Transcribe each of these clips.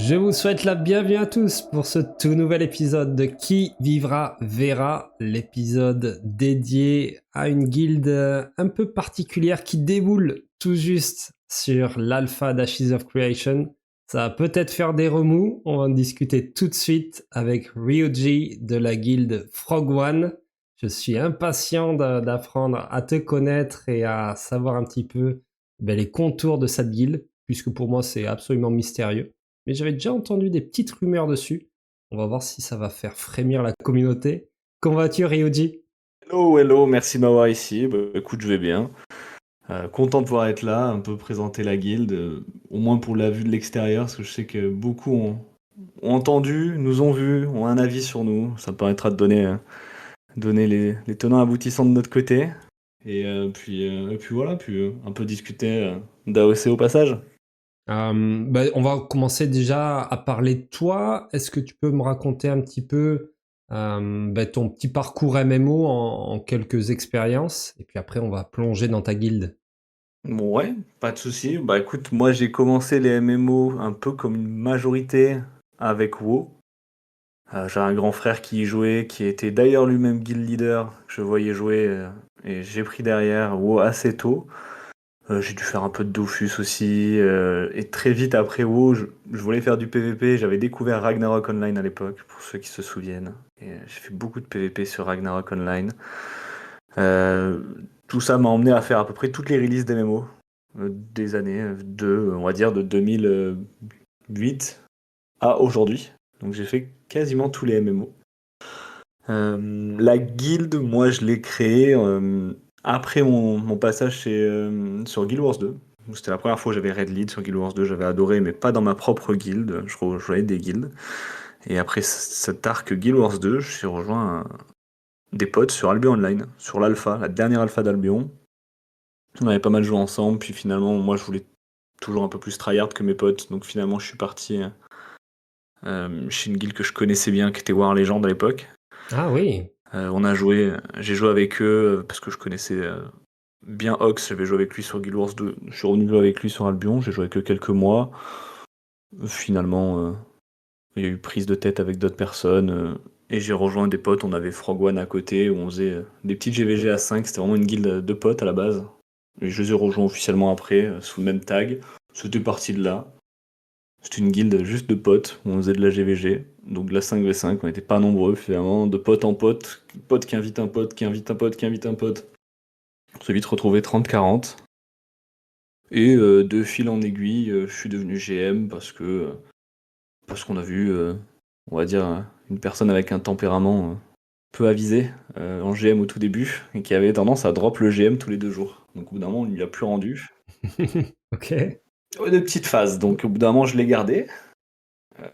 Je vous souhaite la bienvenue à tous pour ce tout nouvel épisode de Qui vivra verra, l'épisode dédié à une guilde un peu particulière qui déboule tout juste sur l'alpha d'Ashes of Creation. Ça va peut-être faire des remous, on va en discuter tout de suite avec Ryuji de la guilde Frog One. Je suis impatient d'apprendre à te connaître et à savoir un petit peu les contours de cette guilde, puisque pour moi c'est absolument mystérieux. Mais j'avais déjà entendu des petites rumeurs dessus. On va voir si ça va faire frémir la communauté. Comment vas-tu, Ryuji? Hello, hello, merci de m'avoir ici. Bah, écoute, je vais bien. Content de pouvoir être là, un peu présenter la guilde, au moins pour la vue de l'extérieur, parce que je sais que beaucoup ont entendu, nous ont vus, ont un avis sur nous. Ça me permettra de donner les tenants aboutissants de notre côté. Et puis voilà, puis un peu discuter d'AOC au passage. On va commencer déjà à parler de toi. Est-ce que tu peux me raconter un petit peu ton petit parcours MMO en quelques expériences? Et puis après, on va plonger dans ta guilde. Ouais, pas de souci. Bah écoute, moi j'ai commencé les MMO un peu comme une majorité avec WoW. J'ai un grand frère qui y jouait, qui était d'ailleurs lui-même guild leader, que je voyais jouer, et j'ai pris derrière WoW assez tôt. J'ai dû faire un peu de Dofus aussi, et très vite après WoW, je voulais faire du PvP. J'avais découvert Ragnarok Online à l'époque, pour ceux qui se souviennent. Et j'ai fait beaucoup de PvP sur Ragnarok Online. Euh, Tout ça m'a emmené à faire à peu près toutes les releases d'MMO des années on va dire de 2008 à aujourd'hui. Donc j'ai fait quasiment tous les MMO. La guilde, moi, je l'ai créée après mon passage sur Guild Wars 2. C'était la première fois que j'avais Red Lead sur Guild Wars 2. J'avais adoré, mais pas dans ma propre guilde. Je rejoignais des guildes. Et après cet arc Guild Wars 2, je suis rejoint des potes sur Albion Online, sur l'alpha, la dernière alpha d'Albion. On avait pas mal joué ensemble, puis finalement, moi, je voulais toujours un peu plus tryhard que mes potes. Donc finalement, je suis parti chez une guilde que je connaissais bien, qui était War Legend à l'époque. Ah oui. J'ai joué avec eux parce que je connaissais bien Ox, j'avais joué avec lui sur Guild Wars 2, je suis revenu jouer avec lui sur Albion, j'ai joué avec eux quelques mois. Finalement, il y a eu prise de tête avec d'autres personnes et j'ai rejoint des potes, on avait Frog One à côté où on faisait des petites GVG à 5, c'était vraiment une guilde de potes à la base. Et je les ai rejoints officiellement après, sous le même tag. C'était parti de là. C'était une guilde juste de potes, où on faisait de la GVG, donc de la 5v5, on n'était pas nombreux finalement, de pote en pote, pote qui invite un pote, qui invite un pote, qui invite un pote. On s'est vite retrouvé 30-40. Et de fil en aiguille, je suis devenu GM parce qu'on a vu, on va dire, une personne avec un tempérament peu avisé en GM au tout début, et qui avait tendance à drop le GM tous les 2 jours. Donc au bout d'un moment, on ne lui a plus rendu. Ok. De petites phases, donc au bout d'un moment, je l'ai gardé.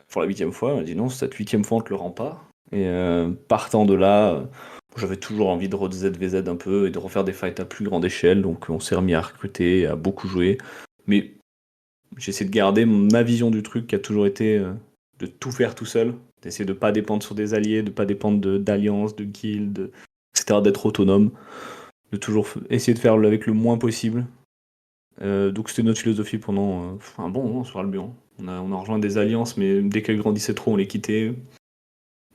Pour la 8e fois, on m'a dit non, cette 8e fois, on te le rend pas. Et partant de là, j'avais toujours envie de ZVZ un peu et de refaire des fights à plus grande échelle, donc on s'est remis à recruter, à beaucoup jouer. Mais j'ai essayé de garder ma vision du truc qui a toujours été de tout faire tout seul, d'essayer de pas dépendre sur des alliés, de pas dépendre d'alliances, de guildes, etc., d'être autonome, de toujours essayer de faire avec le moins possible. Donc c'était notre philosophie pendant un bon moment sur Albion. On a rejoint des alliances, mais dès qu'elles grandissaient trop, on les quittait.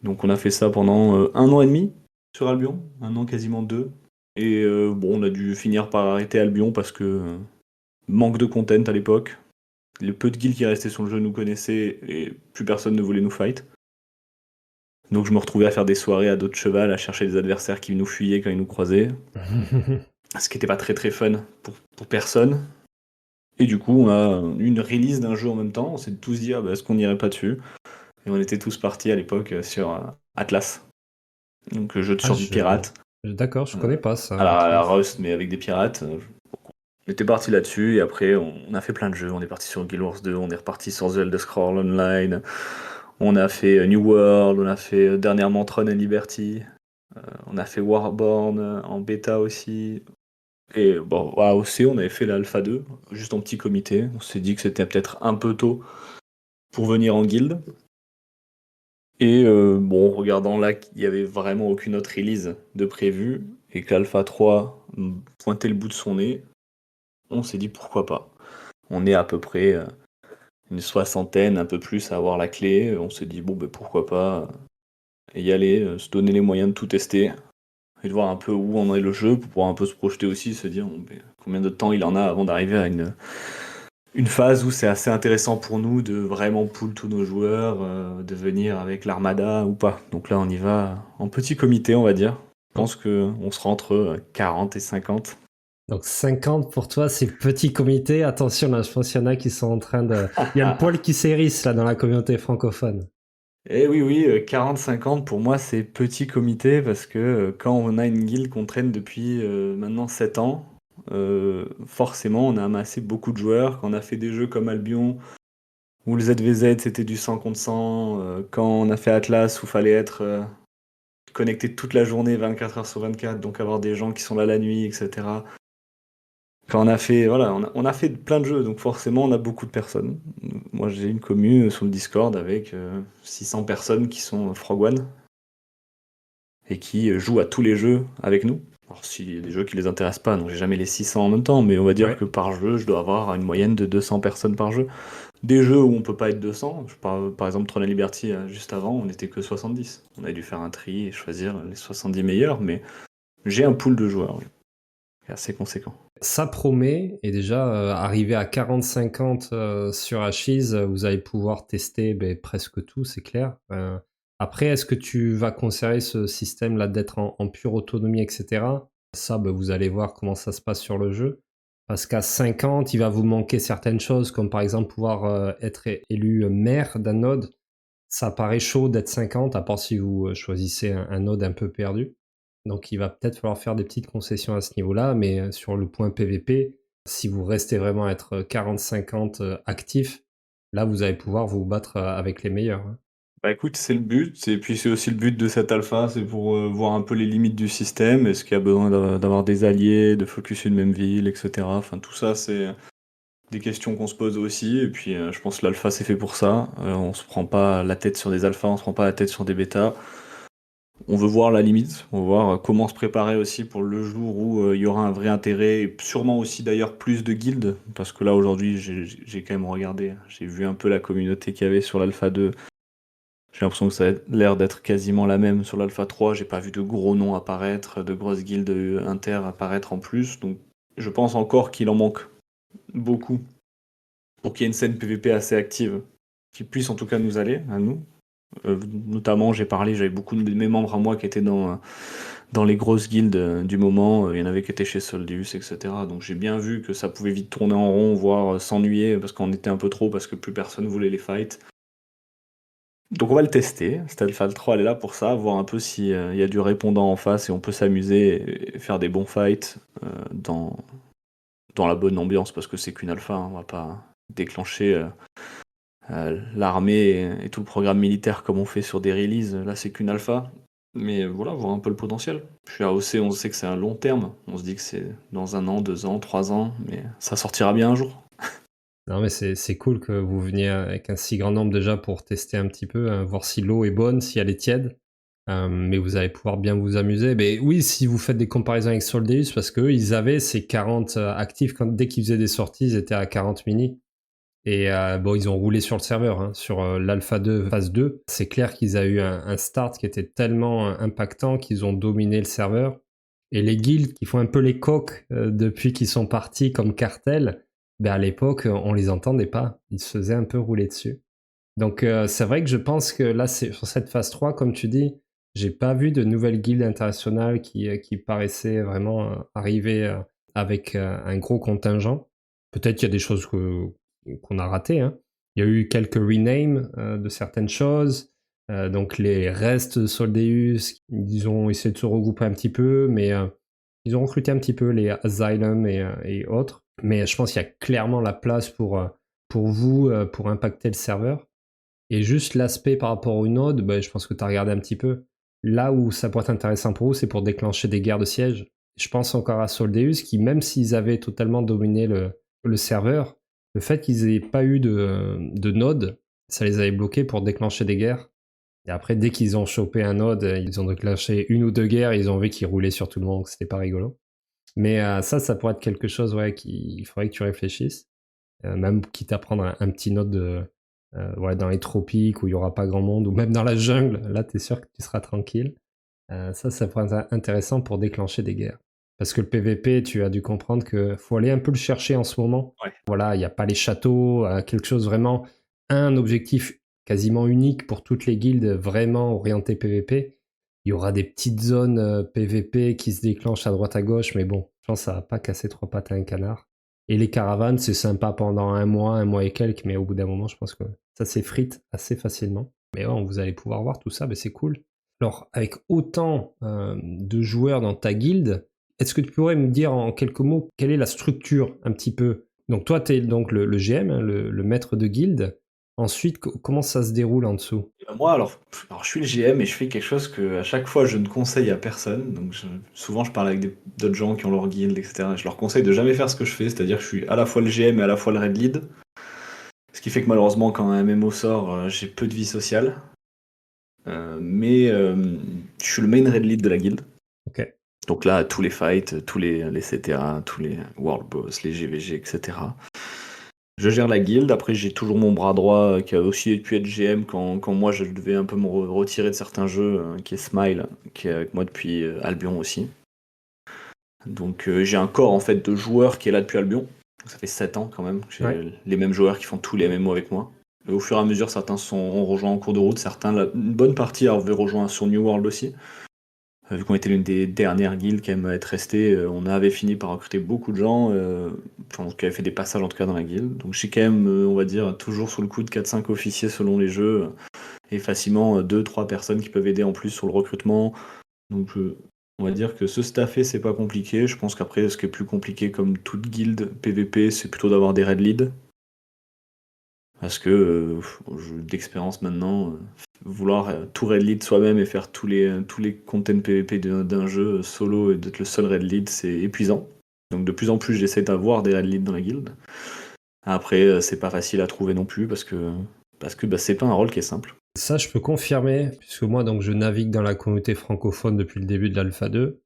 Donc on a fait ça pendant 1 an et demi sur Albion, 1 an quasiment 2. Et bon, on a dû finir par arrêter Albion parce que manque de content à l'époque. Les peu de guilds qui restaient sur le jeu nous connaissaient et plus personne ne voulait nous fight. Donc je me retrouvais à faire des soirées à dos de cheval, à chercher des adversaires qui nous fuyaient quand ils nous croisaient. Ce qui n'était pas très très fun pour personne. Et du coup, on a eu une release d'un jeu en même temps. On s'est tous dit, ah, bah, est-ce qu'on n'irait pas dessus? Et on était tous partis à l'époque sur Atlas. Donc jeu de Ah, survie pirate. D'accord, je connais pas ça, À la Atlas. Rust, mais avec des pirates. On était parti là-dessus, et après, on a fait plein de jeux. On est parti sur Guild Wars 2, on est reparti sur The Elder Scrolls Online. On a fait New World, on a fait dernièrement Tron and Liberty. On a fait Warborn en bêta aussi. Et bon, à AOC, on avait fait l'Alpha 2, juste en petit comité. On s'est dit que c'était peut-être un peu tôt pour venir en guild. Et bon, regardant là qu'il n'y avait vraiment aucune autre release de prévu, et que l'Alpha 3 pointait le bout de son nez, on s'est dit pourquoi pas. On est à peu près une soixantaine, un peu plus à avoir la clé. On s'est dit, bon, ben, pourquoi pas y aller, se donner les moyens de tout tester et de voir un peu où en est le jeu pour pouvoir un peu se projeter aussi, se dire bon, ben, combien de temps il en a avant d'arriver à une phase où c'est assez intéressant pour nous de vraiment pull tous nos joueurs, de venir avec l'armada ou pas. Donc là, on y va en petit comité, on va dire. Je pense qu'on sera entre 40 et 50. Donc 50 pour toi, c'est petit comité. Attention, là, je pense qu'il y en a qui sont en train de... Il y a le poil qui s'hérisse là dans la communauté francophone. Eh oui, oui, 40-50 pour moi c'est petit comité parce que quand on a une guilde qu'on traîne depuis maintenant 7 ans, forcément on a amassé beaucoup de joueurs. Quand on a fait des jeux comme Albion où le ZVZ c'était du 100 contre 100, quand on a fait Atlas où fallait être connecté toute la journée 24 heures sur 24, donc avoir des gens qui sont là la nuit, etc. Quand on a fait, voilà, on a fait plein de jeux, donc forcément on a beaucoup de personnes. Moi j'ai une commu sur le Discord avec 600 personnes qui sont Frog One et qui jouent à tous les jeux avec nous. Alors s'il y a des jeux qui les intéressent pas, donc j'ai jamais les 600 en même temps, mais on va dire Ouais. que par jeu, je dois avoir une moyenne de 200 personnes par jeu. Des jeux où on peut pas être 200, je parle, par exemple Tron Liberty, juste avant, on n'était que 70. On a dû faire un tri et choisir les 70 meilleurs, mais j'ai un pool de joueurs, oui, qui est assez conséquent. Ça promet, et déjà, arrivé à 40-50 sur Ashes, vous allez pouvoir tester presque tout, c'est clair. Après, est-ce que tu vas conserver ce système-là d'être en pure autonomie, etc. Ça, vous allez voir comment ça se passe sur le jeu. Parce qu'à 50, il va vous manquer certaines choses, comme par exemple pouvoir être élu maire d'un node. Ça paraît chaud d'être 50, à part si vous choisissez un node un peu perdu. Donc il va peut-être falloir faire des petites concessions à ce niveau-là, mais sur le point PVP, si vous restez vraiment à être 40-50 actifs, là vous allez pouvoir vous battre avec les meilleurs, hein. Bah écoute, c'est le but, et puis c'est aussi le but de cette alpha, c'est pour voir un peu les limites du système, est-ce qu'il y a besoin d'avoir des alliés, de focus une même ville, etc. Enfin tout ça c'est des questions qu'on se pose aussi, et puis je pense que l'alpha c'est fait pour ça. On se prend pas la tête sur des alphas, on se prend pas la tête sur des bêtas. On veut voir la limite, on veut voir comment se préparer aussi pour le jour où il y aura un vrai intérêt, et sûrement aussi d'ailleurs plus de guildes, parce que là aujourd'hui j'ai quand même regardé, j'ai vu un peu la communauté qu'il y avait sur l'alpha 2. J'ai l'impression que ça a l'air d'être quasiment la même sur l'Alpha 3. J'ai pas vu de gros noms apparaître, de grosses guildes inter apparaître en plus. Donc je pense encore qu'il en manque beaucoup pour qu'il y ait une scène PVP assez active qui puisse en tout cas nous aller, à nous. Notamment, j'avais beaucoup de mes membres à moi qui étaient dans les grosses guildes du moment. Il y en avait qui étaient chez Soldius, etc. Donc j'ai bien vu que ça pouvait vite tourner en rond, voire s'ennuyer parce qu'on était un peu trop, parce que plus personne voulait les fights. Donc on va le tester, cette Alpha 3 elle est là pour ça, voir un peu s'il y a du répondant en face et on peut s'amuser et faire des bons fights dans la bonne ambiance, parce que c'est qu'une alpha, hein, on va pas déclencher l'armée et tout le programme militaire comme on fait sur des releases, là c'est qu'une alpha. Mais voilà, voir un peu le potentiel. Puis AOC, on sait que c'est un long terme, on se dit que c'est dans 1 an, 2 ans, 3 ans, mais ça sortira bien un jour. Non mais c'est cool que vous veniez avec un si grand nombre déjà pour tester un petit peu, hein, voir si l'eau est bonne, si elle est tiède. Mais vous allez pouvoir bien vous amuser. Mais oui, si vous faites des comparaisons avec Soldeus, parce qu'eux, ils avaient ces 40 actifs, dès qu'ils faisaient des sorties, ils étaient à 40 mini. Et ils ont roulé sur le serveur, hein, sur l'Alpha 2 phase 2. C'est clair qu'ils ont eu un start qui était tellement impactant qu'ils ont dominé le serveur. Et les guildes qui font un peu les coqs depuis qu'ils sont partis comme cartel, à l'époque, on les entendait pas. Ils se faisaient un peu rouler dessus. Donc c'est vrai que je pense que là, sur cette phase 3, comme tu dis, j'ai pas vu de nouvelles guildes internationales qui paraissaient vraiment arriver avec un gros contingent. Peut-être qu'il y a des choses qu'on a ratées, hein. Il y a eu quelques renames de certaines choses. Donc les restes de Soldeus, ils ont essayé de se regrouper un petit peu, mais ils ont recruté un petit peu les Asylum et autres. Mais je pense qu'il y a clairement la place pour vous, pour impacter le serveur. Et juste l'aspect par rapport au node, je pense que tu as regardé un petit peu. Là où ça pourrait être intéressant pour vous, c'est pour déclencher des guerres de siège. Je pense encore à Soldeus, qui même s'ils avaient totalement dominé le serveur, le fait qu'ils n'aient pas eu de node, ça les avait bloqués pour déclencher des guerres. Et après, dès qu'ils ont chopé un node, ils ont déclenché 1 ou 2 guerres, ils ont vu qu'ils roulaient sur tout le monde, que c'était pas rigolo. Mais ça pourrait être quelque chose, ouais, qu'il faudrait que tu réfléchisses. même quitte à prendre un petit note dans les tropiques où il y aura pas grand monde, ou même dans la jungle, là, tu es sûr que tu seras tranquille. Ça pourrait être intéressant pour déclencher des guerres. Parce que le PVP, tu as dû comprendre que faut aller un peu le chercher en ce moment. Ouais. Voilà, il n'y a pas les châteaux, quelque chose vraiment, un objectif quasiment unique pour toutes les guildes vraiment orientées PVP. Il y aura des petites zones PVP qui se déclenchent à droite à gauche, mais bon, je pense que ça va pas casser trois pattes à un canard. Et les caravanes, c'est sympa pendant un mois et quelques, mais au bout d'un moment, je pense que ça s'effrite assez facilement. Mais ouais, vous allez pouvoir voir tout ça, mais c'est cool. Alors, avec autant de joueurs dans ta guilde, est-ce que tu pourrais me dire en quelques mots quelle est la structure un petit peu? Donc toi, tu es donc le GM, hein, le maître de guilde. Ensuite, comment ça se déroule en dessous? Moi, alors, je suis le GM et je fais quelque chose que à chaque fois je ne conseille à personne. Donc souvent je parle avec d'autres gens qui ont leur guild, etc. Je leur conseille de jamais faire ce que je fais, c'est-à-dire que je suis à la fois le GM et à la fois le raid lead. Ce qui fait que malheureusement quand un MMO sort, j'ai peu de vie sociale. Mais je suis le main raid lead de la guilde. Ok. Donc là, tous les fights, tous les CTA, tous les World Boss, les GVG, etc. Je gère la guilde, après j'ai toujours mon bras droit qui a aussi pu être GM quand moi je devais un peu me retirer de certains jeux, qui est Smile, qui est avec moi depuis Albion aussi. Donc j'ai un corps en fait de joueurs qui est là depuis Albion. Donc, ça fait 7 ans quand même. J'ai les mêmes joueurs qui font tous les MMO avec moi. Et au fur et à mesure, certains ont rejoint en cours de route, une bonne partie avaient rejoint sur New World aussi. Vu qu'on était l'une des dernières guildes quand même à être restées, on avait fini par recruter beaucoup de gens, qui avaient fait des passages en tout cas dans la guilde. Donc j'ai quand même, on va dire, toujours sous le coup de 4-5 officiers selon les jeux, et facilement 2-3 personnes qui peuvent aider en plus sur le recrutement. Donc on va dire que se staffer, c'est pas compliqué. Je pense qu'après, ce qui est plus compliqué comme toute guilde PVP, c'est plutôt d'avoir des raid leads. Parce que d'expérience maintenant, vouloir tout raid lead soi-même et faire tous les content PVP d'un jeu solo et d'être le seul raid lead, c'est épuisant. Donc de plus en plus, j'essaie d'avoir des raid leads dans la guilde. Après, c'est pas facile à trouver non plus parce que c'est pas un rôle qui est simple. Ça, je peux confirmer, puisque moi, donc, je navigue dans la communauté francophone depuis le début de l'Alpha 2,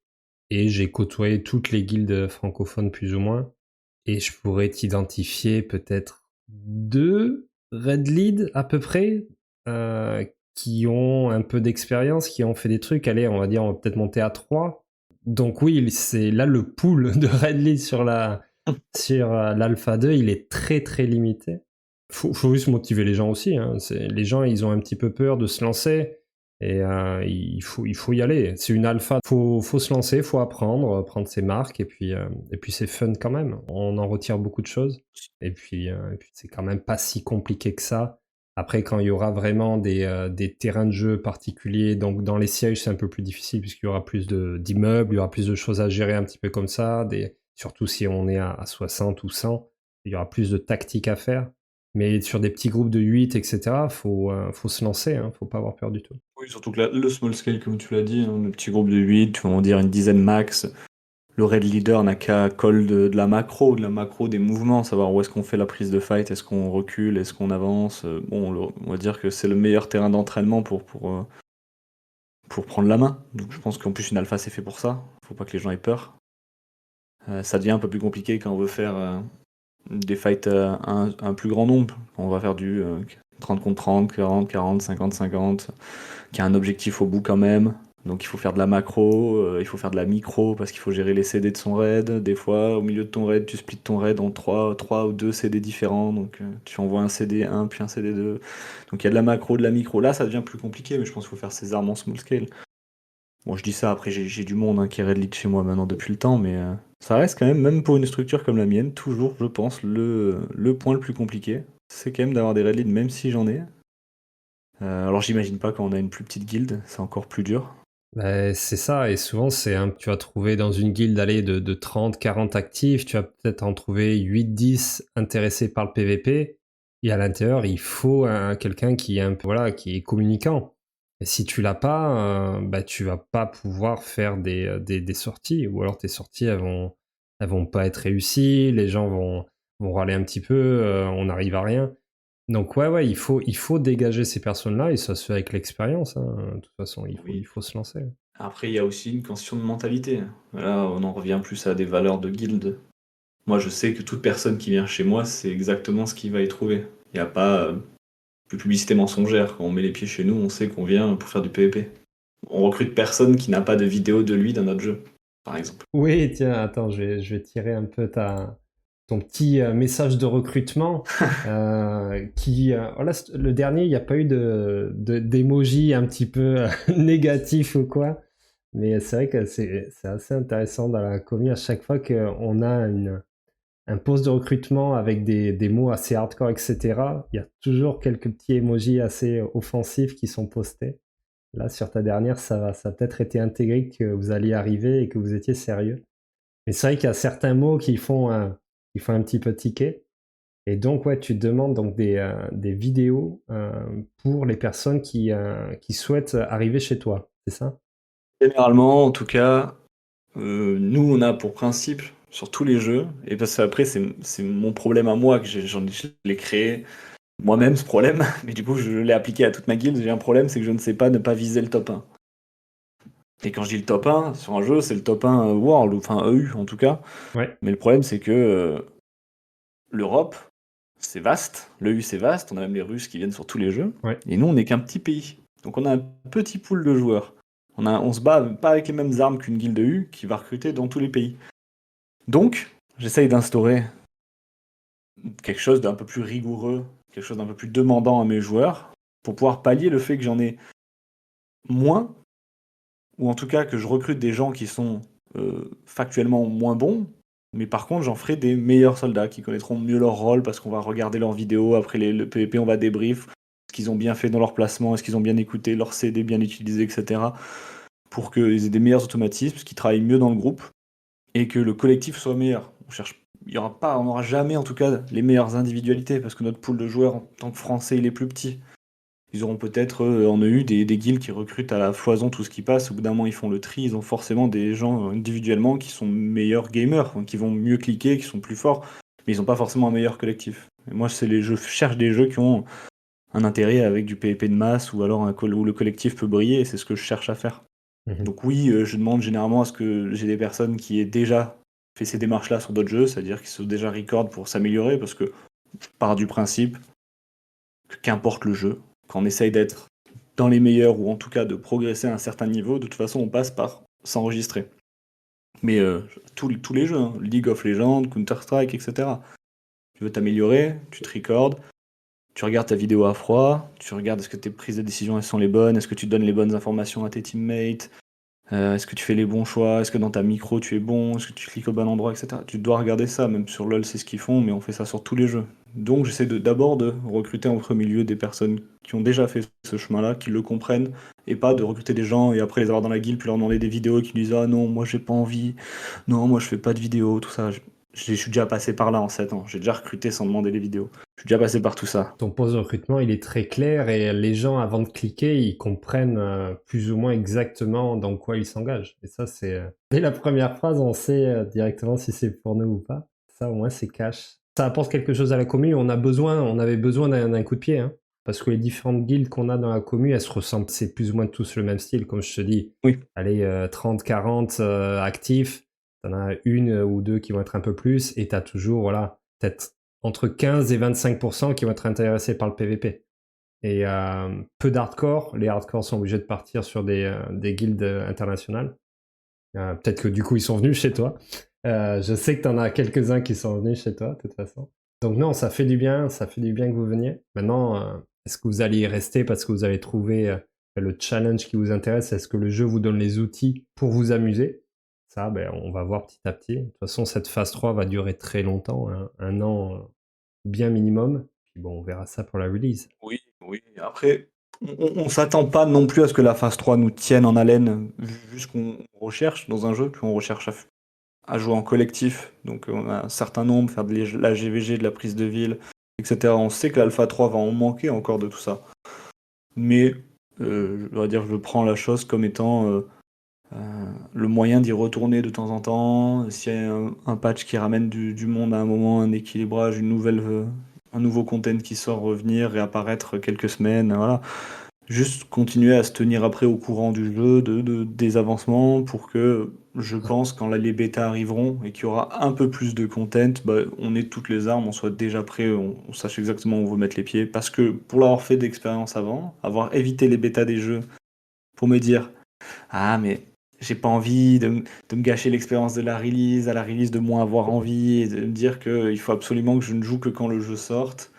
et j'ai côtoyé toutes les guildes francophones plus ou moins, et je pourrais t'identifier peut-être 2 Red Lead à peu près, qui ont un peu d'expérience, qui ont fait des trucs. Allez, on va dire, on va peut-être monter à 3. Donc oui, c'est là le pool de Red Lead sur l'Alpha 2, il est très très limité. Faut juste motiver les gens aussi, hein. Les gens, ils ont un petit peu peur de se lancer, et il faut y aller. C'est une alpha, faut se lancer, faut apprendre, prendre ses marques, et puis c'est fun quand même. On en retire beaucoup de choses, et puis c'est quand même pas si compliqué que ça. Après, quand il y aura vraiment des terrains de jeu particuliers, donc dans les sièges, c'est un peu plus difficile puisqu'il y aura plus d'immeubles, il y aura plus de choses à gérer un petit peu comme ça, surtout si on est à 60 ou 100, il y aura plus de tactiques à faire. Mais sur des petits groupes de 8, etc., faut se lancer, hein, faut pas avoir peur du tout. Oui, surtout que le small scale, comme tu l'as dit, le petit groupe de 8, on va dire une dizaine max. Le raid leader n'a qu'à call de la macro, des mouvements, savoir où est-ce qu'on fait la prise de fight, est-ce qu'on recule, est-ce qu'on avance. Bon, on va dire que c'est le meilleur terrain d'entraînement pour prendre la main. Donc je pense qu'en plus une alpha c'est fait pour ça. Faut pas que les gens aient peur. Ça devient un peu plus compliqué quand on veut faire des fights à un plus grand nombre. On va faire du 30 contre 30, 40, 40, 50, 50, qui a un objectif au bout quand même. Donc il faut faire de la macro, il faut faire de la micro parce qu'il faut gérer les CD de son raid. Des fois, au milieu de ton raid, tu splits ton raid en 3 ou 2 CD différents. Donc tu envoies un CD 1 puis un CD 2. Donc il y a de la macro, de la micro. Là, ça devient plus compliqué, mais je pense qu'il faut faire ses armes en small scale. Bon, je dis ça, après j'ai du monde qui est raid lead chez moi maintenant depuis le temps, mais ça reste quand même pour une structure comme la mienne, toujours, je pense, le point le plus compliqué, c'est quand même d'avoir des raid leads, même si j'en ai. Alors j'imagine pas quand on a une plus petite guilde, c'est encore plus dur. Bah, c'est ça, et souvent tu vas trouver dans une guilde de 30, 40 actifs, tu vas peut-être en trouver 8, 10 intéressés par le PVP, et à l'intérieur, il faut quelqu'un qui est un peu, voilà, qui est communicant. Et si tu l'as pas, bah, tu vas pas pouvoir faire des sorties, ou alors tes sorties, elles vont pas être réussies, les gens vont râler un petit peu, on n'arrive à rien. Donc ouais, il faut dégager ces personnes-là, et ça se fait avec l'expérience, hein. De toute façon, Oui. il faut se lancer. Après, il y a aussi une question de mentalité. Là, on en revient plus à des valeurs de guilde. Moi, je sais que toute personne qui vient chez moi, c'est exactement ce qu'il va y trouver. Il n'y a pas de publicité mensongère. Quand on met les pieds chez nous, on sait qu'on vient pour faire du PvP. On recrute personne qui n'a pas de vidéo de lui dans notre jeu, par exemple. Oui, tiens, attends, je vais tirer un peu ton petit message de recrutement. Voilà, le dernier, il n'y a pas eu d'émoji un petit peu négatif ou quoi. Mais c'est vrai que c'est assez intéressant dans la commu à chaque fois qu'on a un post de recrutement avec des mots assez hardcore, etc. Il y a toujours quelques petits emojis assez offensifs qui sont postés. Là, sur ta dernière, ça a peut-être été intégré que vous alliez arriver et que vous étiez sérieux. Mais c'est vrai qu'il y a certains mots qui font un petit peu tiquer. Et donc, ouais, tu demandes donc des vidéos pour les personnes qui souhaitent arriver chez toi, c'est ça? Généralement, en tout cas, nous, on a pour principe, sur tous les jeux, et parce que après, c'est mon problème à moi, que je l'ai créé moi-même, ce problème, mais du coup, je l'ai appliqué à toute ma guilde. J'ai un problème, c'est que je ne sais pas ne pas viser le top 1. Et quand je dis le top 1, sur un jeu, c'est le top 1 World, ou enfin EU en tout cas. Ouais, Mais le problème, c'est que l'Europe, c'est vaste. L'EU, c'est vaste. On a même les Russes qui viennent sur tous les jeux. ouais. Et nous, on n'est qu'un petit pays. Donc on a un petit pool de joueurs. On se bat pas avec les mêmes armes qu'une guilde EU qui va recruter dans tous les pays. Donc, j'essaye d'instaurer quelque chose d'un peu plus rigoureux, quelque chose d'un peu plus demandant à mes joueurs, pour pouvoir pallier le fait que j'en ai moins, ou en tout cas que je recrute des gens qui sont factuellement moins bons, mais par contre j'en ferai des meilleurs soldats qui connaîtront mieux leur rôle parce qu'on va regarder leurs vidéos, après le PvP on va débrief, ce qu'ils ont bien fait dans leur placement, est-ce qu'ils ont bien écouté, leur CD bien utilisé, etc. Pour qu'ils aient des meilleurs automatismes, qu'ils travaillent mieux dans le groupe, et que le collectif soit meilleur. On n'aura jamais en tout cas les meilleures individualités, parce que notre pool de joueurs en tant que français il est plus petit. Ils auront peut-être en EU des guildes qui recrutent à la foison tout ce qui passe. Au bout d'un moment, ils font le tri. Ils ont forcément des gens individuellement qui sont meilleurs gamers, hein, qui vont mieux cliquer, qui sont plus forts, mais ils n'ont pas forcément un meilleur collectif. Et moi, je cherche des jeux qui ont un intérêt avec du PvP de masse ou alors où le collectif peut briller. Et c'est ce que je cherche à faire. Mhm. Donc oui, je demande généralement à ce que j'ai des personnes qui aient déjà fait ces démarches-là sur d'autres jeux, c'est-à-dire qui sont déjà record pour s'améliorer, parce que je pars du principe que qu'importe le jeu, quand on essaye d'être dans les meilleurs, ou en tout cas de progresser à un certain niveau, de toute façon on passe par s'enregistrer. Mais tous les jeux, hein, League of Legends, Counter-Strike, etc. Tu veux t'améliorer, tu te recordes, tu regardes ta vidéo à froid, tu regardes est-ce que tes prises de décision elles sont les bonnes, est-ce que tu donnes les bonnes informations à tes teammates, est-ce que tu fais les bons choix, est-ce que dans ta micro tu es bon, est-ce que tu cliques au bon endroit, etc. Tu dois regarder ça, même sur LoL c'est ce qu'ils font, mais on fait ça sur tous les jeux. Donc j'essaie d'abord de recruter en premier lieu des personnes qui ont déjà fait ce chemin-là, qui le comprennent, et pas de recruter des gens et après les avoir dans la guilde, puis leur demander des vidéos et qui disent ah non, moi j'ai pas envie, non, moi je fais pas de vidéos, tout ça. Je suis déjà passé par là en 7 ans, j'ai déjà recruté sans demander les vidéos. Je suis déjà passé par tout ça. Ton poste de recrutement, il est très clair et les gens, avant de cliquer, ils comprennent plus ou moins exactement dans quoi ils s'engagent. Et ça, c'est dès la première phrase, on sait directement si c'est pour nous ou pas. Ça, au moins, c'est cash. Ça apporte quelque chose à la commune. On avait besoin d'un coup de pied, hein, parce que les différentes guildes qu'on a dans la commune, elles se ressemblent. C'est plus ou moins tous le même style, comme je te dis. Oui. Allez, 30, 40 actifs. T'en as une ou deux qui vont être un peu plus, et t'as toujours, voilà, peut-être entre 15 et 25% qui vont être intéressés par le PVP. Et peu d'hardcore. Les hardcore sont obligés de partir sur des guildes internationales. Peut-être que du coup, ils sont venus chez toi. Je sais que tu en as quelques-uns qui sont venus chez toi, de toute façon. Donc non, ça fait du bien que vous veniez. Maintenant, est-ce que vous allez y rester parce que vous avez trouvé le challenge qui vous intéresse? Est-ce que le jeu vous donne les outils pour vous amuser? Ça, ben, on va voir petit à petit. De toute façon, cette phase 3 va durer très longtemps, hein, un an bien minimum. Puis bon, on verra ça pour la release. Oui, oui. Après, on s'attend pas non plus à ce que la phase 3 nous tienne en haleine, vu ce qu'on recherche dans un jeu, puis on recherche à jouer en collectif. Donc on a un certain nombre, faire de la GVG, de la prise de ville, etc. On sait que l'Alpha 3 va en manquer encore de tout ça. Mais je dois dire, je prends la chose comme étant le moyen d'y retourner de temps en temps. S'il y a un patch qui ramène du monde à un moment, un équilibrage, un nouveau content qui sort, revenir, réapparaître quelques semaines, voilà. Juste continuer à se tenir après au courant du jeu, des avancements, pour que, je pense, quand les bêtas arriveront et qu'il y aura un peu plus de content, bah, on ait toutes les armes, on soit déjà prêt, on sache exactement où on veut mettre les pieds. Parce que pour l'avoir fait d'expérience avant, avoir évité les bêtas des jeux pour me dire, ah mais j'ai pas envie de me gâcher l'expérience de la release, à la release de moins avoir envie, et de me dire qu'il faut absolument que je ne joue que quand le jeu sorte.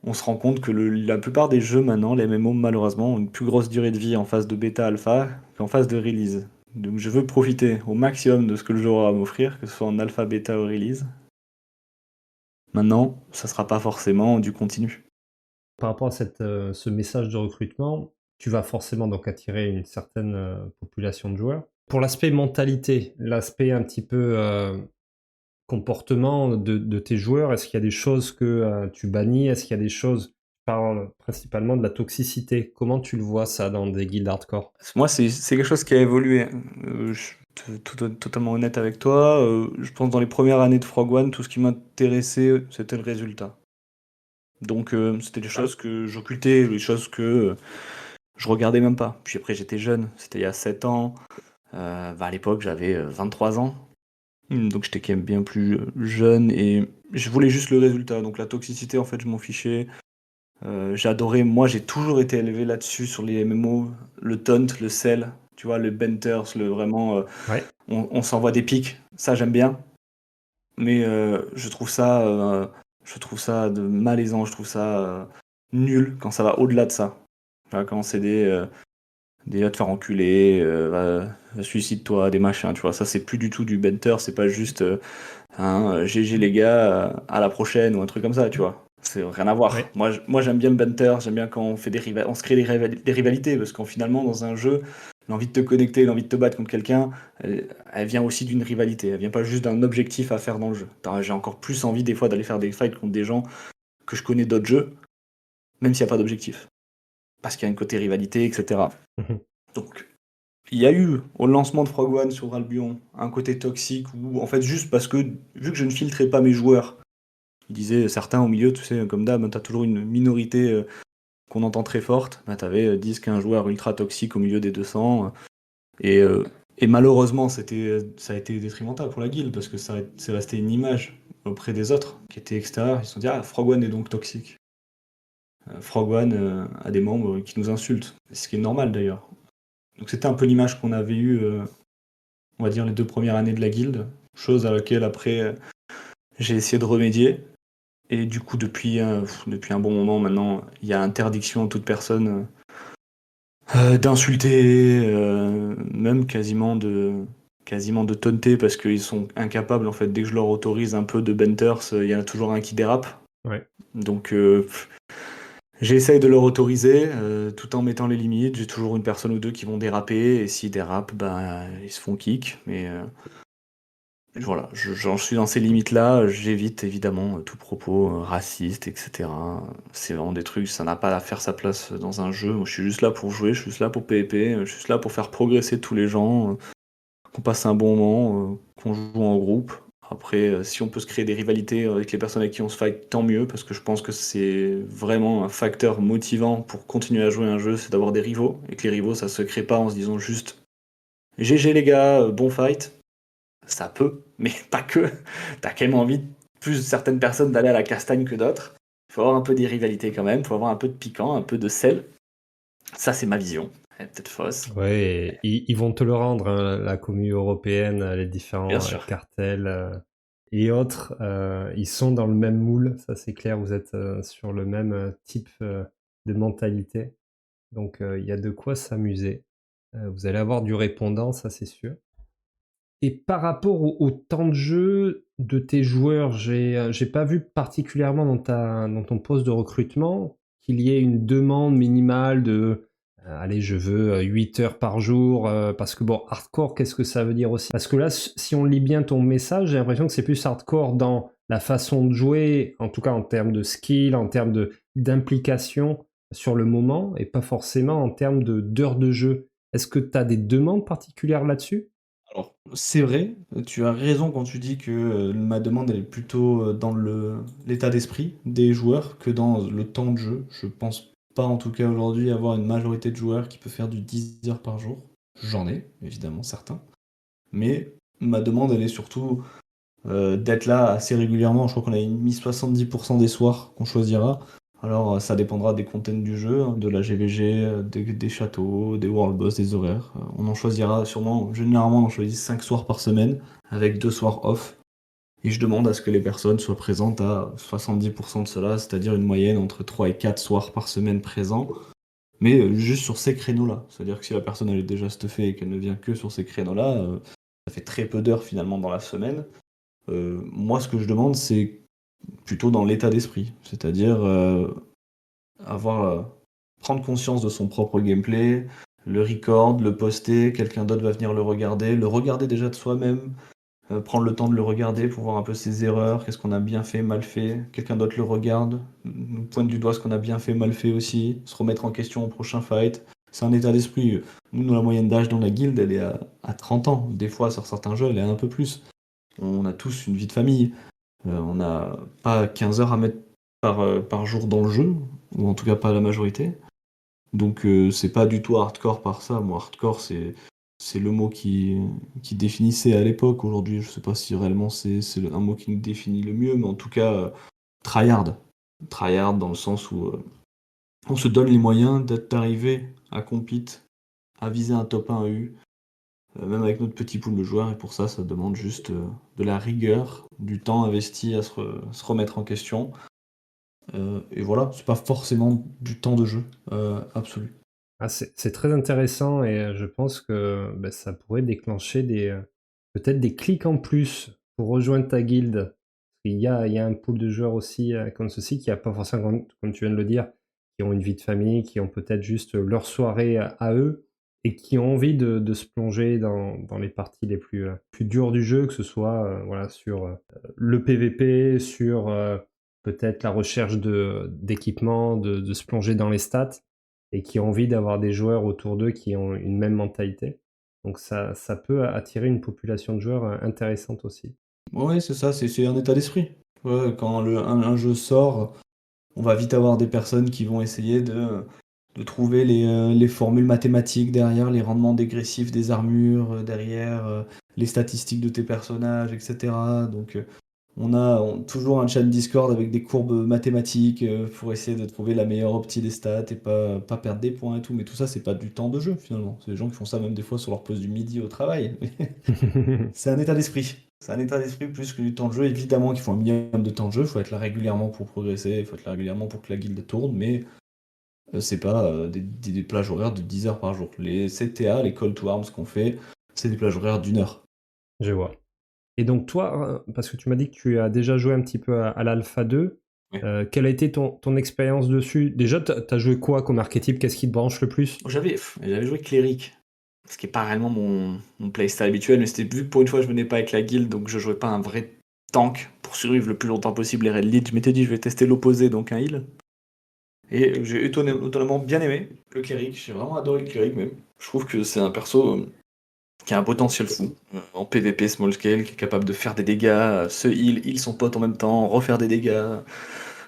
On se rend compte que la plupart des jeux maintenant, les MMO malheureusement, ont une plus grosse durée de vie en phase de bêta alpha qu'en phase de release. Donc je veux profiter au maximum de ce que le jeu aura à m'offrir, que ce soit en alpha, bêta ou release. Maintenant, ça sera pas forcément du continu. Par rapport à ce message de recrutement, tu vas forcément donc attirer une certaine population de joueurs. Pour l'aspect mentalité, l'aspect un petit peu comportement de tes joueurs, est-ce qu'il y a des choses que tu bannis? Est-ce qu'il y a des choses, je parle principalement de la toxicité. Comment tu le vois ça dans des guildes hardcore? Moi, c'est quelque chose qui a évolué. Je suis totalement honnête avec toi. Je pense dans les premières années de Frog One, tout ce qui m'intéressait, c'était le résultat. Donc c'était des choses que j'occultais, des choses que je regardais même pas. Puis après, j'étais jeune, c'était il y a 7 ans. À l'époque, j'avais 23 ans. Donc j'étais quand même bien plus jeune et je voulais juste le résultat. Donc la toxicité, en fait, je m'en fichais. J'adorais, moi, j'ai toujours été élevé là-dessus sur les MMO, le taunt, le sell, tu vois, le benters, le vraiment, Ouais. on s'envoie des pics. Ça, j'aime bien. Mais je trouve ça de malaisant, je trouve ça nul quand ça va au-delà de ça. Tu vois, quand c'est des va te faire enculer, suicide-toi, des machins, tu vois. Ça, c'est plus du tout du banter, c'est pas juste GG les gars, à la prochaine ou un truc comme ça, tu vois. C'est rien à voir. Ouais. Moi j'aime bien le banter, j'aime bien quand on fait on se crée des rivalités, parce qu'en finalement, dans un jeu, l'envie de te connecter, l'envie de te battre contre quelqu'un, elle vient aussi d'une rivalité, elle vient pas juste d'un objectif à faire dans le jeu. J'ai encore plus envie des fois d'aller faire des fights contre des gens que je connais d'autres jeux, même s'il n'y a pas d'objectif. Parce qu'il y a un côté rivalité, etc. Mhm. Donc, il y a eu, au lancement de Frog One sur Albion, un côté toxique où, en fait, juste parce que, vu que je ne filtrais pas mes joueurs, il disait certains au milieu, tu sais, comme d'hab, t'as toujours une minorité qu'on entend très forte, bah, t'avais 10-15 joueurs ultra toxiques au milieu des 200, et, euh, et malheureusement, ça a été détrimental pour la guilde, parce que c'est resté une image auprès des autres qui étaient extérieurs, ils se sont dit, ah, Frog One est donc toxique. Frog One a des membres qui nous insultent, ce qui est normal d'ailleurs. Donc c'était un peu l'image qu'on avait eue, on va dire, les 2 premières années de la guilde, chose à laquelle après j'ai essayé de remédier. Et du coup, depuis un bon moment maintenant, il y a interdiction à toute personne d'insulter, même quasiment de taunter, parce qu'ils sont incapables, en fait, dès que je leur autorise un peu de banters, il y en a toujours un qui dérape. Ouais. Donc j'essaye de leur autoriser, tout en mettant les limites. J'ai toujours une personne ou deux qui vont déraper, et s'ils dérapent, ben, ils se font kick. Mais voilà, j'en suis dans ces limites-là. J'évite évidemment tout propos raciste, etc. C'est vraiment des trucs, ça n'a pas à faire sa place dans un jeu. Moi, je suis juste là pour jouer, je suis juste là pour PvP, je suis juste là pour faire progresser tous les gens, qu'on passe un bon moment, qu'on joue en groupe. Après, si on peut se créer des rivalités avec les personnes avec qui on se fight, tant mieux, parce que je pense que c'est vraiment un facteur motivant pour continuer à jouer un jeu, c'est d'avoir des rivaux, et que les rivaux, ça se crée pas en se disant juste GG les gars, bon fight. Ça peut, mais pas que. T'as quand même envie, plus certaines personnes, d'aller à la castagne que d'autres. Il faut avoir un peu des rivalités quand même, il faut avoir un peu de piquant, un peu de sel. Ça, c'est ma vision. Elle est peut-être fausse. Ouais, et ils vont te le rendre, hein, la commu européenne, les Bien différents sûr. cartels et autres. Ils sont dans le même moule, ça c'est clair. Vous êtes sur le même type de mentalité. Donc il y a de quoi s'amuser. Vous allez avoir du répondant, ça c'est sûr. Et par rapport au temps de jeu de tes joueurs, j'ai pas vu particulièrement dans ton poste de recrutement qu'il y ait une demande minimale de allez, je veux 8 heures par jour, parce que bon, hardcore, qu'est-ce que ça veut dire aussi? Parce que là, si on lit bien ton message, j'ai l'impression que c'est plus hardcore dans la façon de jouer, en tout cas en termes de skill, en termes d'implication sur le moment, et pas forcément en termes d'heures de jeu. Est-ce que tu as des demandes particulières là-dessus? Alors, c'est vrai, tu as raison quand tu dis que ma demande elle est plutôt dans l'état d'esprit des joueurs que dans le temps de jeu. Je pense pas en tout cas aujourd'hui avoir une majorité de joueurs qui peut faire du 10 heures par jour. J'en ai, évidemment, certains. Mais ma demande, elle est surtout d'être là assez régulièrement. Je crois qu'on a mis 70% des soirs qu'on choisira. Alors ça dépendra des contents du jeu, hein, de la GVG, des châteaux, des World Boss, des horaires. On en choisira sûrement, généralement on en choisit 5 soirs par semaine, avec 2 soirs off. Et je demande à ce que les personnes soient présentes à 70% de cela, c'est-à-dire une moyenne entre 3 et 4 soirs par semaine présents. Mais juste sur ces créneaux-là. C'est-à-dire que si la personne elle est déjà stuffée et qu'elle ne vient que sur ces créneaux-là, ça fait très peu d'heures finalement dans la semaine. Moi, ce que je demande, c'est plutôt dans l'état d'esprit. C'est-à-dire avoir, prendre conscience de son propre gameplay, le record, le poster, quelqu'un d'autre va venir le regarder déjà de soi-même, prendre le temps de le regarder pour voir un peu ses erreurs, qu'est-ce qu'on a bien fait, mal fait, quelqu'un d'autre le regarde, nous pointe du doigt ce qu'on a bien fait, mal fait aussi, se remettre en question au prochain fight. C'est un état d'esprit. Nous, la moyenne d'âge dans la guilde, elle est à 30 ans. Des fois, sur certains jeux, elle est un peu plus. On a tous une vie de famille. On n'a pas 15 heures à mettre par jour dans le jeu, ou en tout cas pas la majorité. Donc c'est pas du tout hardcore par ça. Moi, hardcore, c'est le mot qui définissait à l'époque. Aujourd'hui, je sais pas si réellement c'est un mot qui nous définit le mieux, mais en tout cas, tryhard. Tryhard dans le sens où on se donne les moyens d'arriver à compete, à viser un top 1 EU, même avec notre petit pool de joueurs, et pour ça, ça demande juste de la rigueur, du temps investi à se remettre en question. Et voilà, c'est pas forcément du temps de jeu absolu. Ah, c'est très intéressant et je pense que bah, ça pourrait déclencher peut-être des clics en plus pour rejoindre ta guilde. Il y a un pool de joueurs aussi comme ceci qui a pas forcément, comme tu viens de le dire, qui ont une vie de famille, qui ont peut-être juste leur soirée à eux et qui ont envie de se plonger dans les parties les plus dures du jeu, que ce soit voilà, sur le PVP, sur peut-être la recherche d'équipements, de se plonger dans les stats et qui ont envie d'avoir des joueurs autour d'eux qui ont une même mentalité. Donc ça peut attirer une population de joueurs intéressante aussi. Ouais, c'est ça, c'est un état d'esprit. Ouais, quand un jeu sort, on va vite avoir des personnes qui vont essayer de trouver les formules mathématiques derrière, les rendements dégressifs des armures derrière, les statistiques de tes personnages, etc. Donc on a toujours un chat Discord avec des courbes mathématiques pour essayer de trouver la meilleure opti des stats et pas perdre des points et tout. Mais tout ça, c'est pas du temps de jeu finalement. C'est des gens qui font ça même des fois sur leur pause du midi au travail. C'est un état d'esprit. C'est un état d'esprit plus que du temps de jeu. Évidemment qu'il faut un minimum de temps de jeu. Il faut être là régulièrement pour progresser. Il faut être là régulièrement pour que la guilde tourne. Mais c'est pas des plages horaires de 10 heures par jour. Les CTA, les Call to Arms qu'on fait, c'est des plages horaires d'1 heure. Je vois. Et donc toi, parce que tu m'as dit que tu as déjà joué un petit peu à l'Alpha 2, Ouais. quelle a été ton expérience dessus? Déjà, t'as joué quoi comme archétype? Qu'est-ce qui te branche le plus? J'avais joué cléric, ce qui est pas réellement mon playstyle habituel, mais c'était vu que pour une fois je venais pas avec la guilde, donc je jouais pas un vrai tank pour survivre le plus longtemps possible les raid lead. Je m'étais dit je vais tester l'opposé, donc un heal. Et j'ai étonnamment bien aimé le cléric, j'ai vraiment adoré le cléric même. Je trouve que c'est un perso qui a un potentiel fou en PvP small scale, qui est capable de faire des dégâts, se heal son pote en même temps, refaire des dégâts,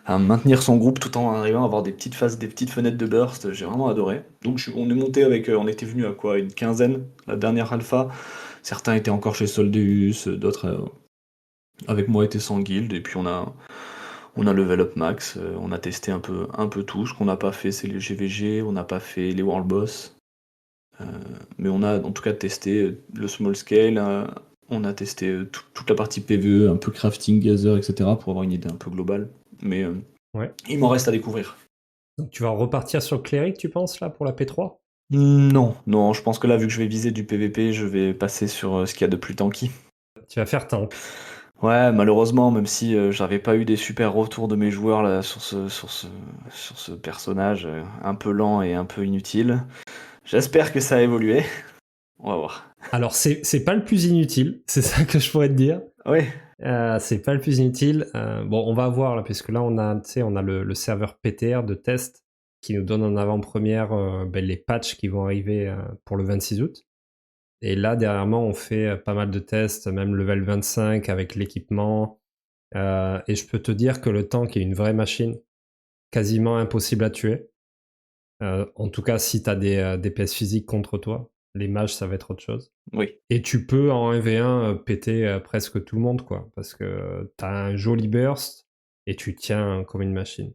à maintenir son groupe tout en arrivant à avoir des petites phases, des petites fenêtres de burst. J'ai vraiment adoré. Donc on est monté avec, on était venu à quoi, une quinzaine, la dernière alpha. Certains étaient encore chez Soldeus, d'autres avec moi étaient sans guild, et puis on a level up max, on a testé un peu tout. Ce qu'on n'a pas fait, c'est les GVG, on n'a pas fait les World Boss. Mais on a en tout cas testé le small scale, on a testé toute la partie PvE, un peu crafting, gather, etc. pour avoir une idée un peu globale. Mais Ouais. il m'en reste à découvrir. Donc tu vas repartir sur le cléric, tu penses, là, pour la P3? Non, je pense que là, vu que je vais viser du PvP, je vais passer sur ce qu'il y a de plus tanky. Tu vas faire tank. Ouais, malheureusement, même si j'avais pas eu des super retours de mes joueurs là, sur ce personnage un peu lent et un peu inutile, j'espère que ça a évolué. On va voir. Alors c'est pas le plus inutile, c'est ça que je pourrais te dire. Ouais. C'est pas le plus inutile. Bon, on va voir là, puisque là on a le serveur PTR de test qui nous donne en avant-première les patchs qui vont arriver pour le 26 août. Et là, dernièrement, on fait pas mal de tests, même level 25 avec l'équipement. Et je peux te dire que le tank est une vraie machine, quasiment impossible à tuer. En tout cas, si tu as des DPS physiques contre toi, les mages, ça va être autre chose. Oui. Et tu peux en 1v1 péter presque tout le monde, quoi, parce que tu as un joli burst et tu tiens comme une machine.